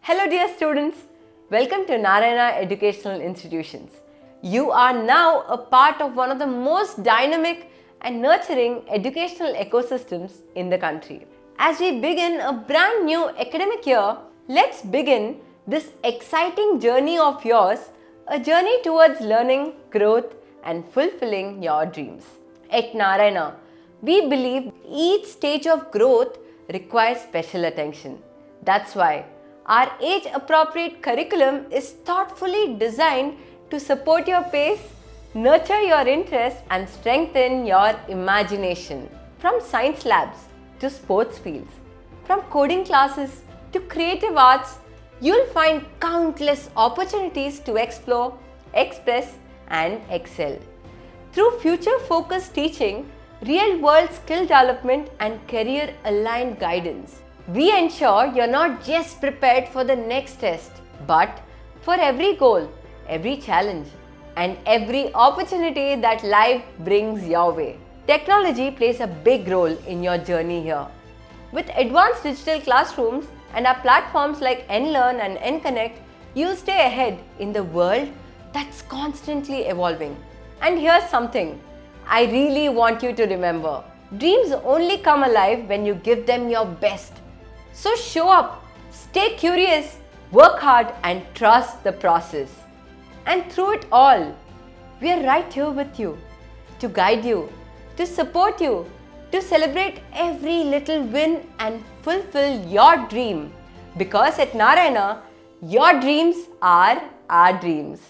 Hello dear students, welcome to Narayana Educational Institutions. You are now a part of one of the most dynamic and nurturing educational ecosystems in the country. As we begin a brand new academic year, let's begin this exciting journey of yours, a journey towards learning, growth and fulfilling your dreams. At Narayana, we believe each stage of growth requires special attention. That's why our age-appropriate curriculum is thoughtfully designed to support your pace, nurture your interest and strengthen your imagination. From science labs to sports fields, from coding classes to creative arts, you'll find countless opportunities to explore, express and excel. Through future-focused teaching, real-world skill development and career-aligned guidance, we ensure you're not just prepared for the next test, but for every goal, every challenge, and every opportunity that life brings your way. Technology plays a big role in your journey here. With advanced digital classrooms and our platforms like NLearn and NConnect, you'll stay ahead in the world that's constantly evolving. And here's something I really want you to remember. Dreams only come alive when you give them your best. So show up, stay curious, work hard and trust the process. And through it all, we are right here with you, to guide you, to support you, to celebrate every little win and fulfill your dream. Because at Narayana, your dreams are our dreams.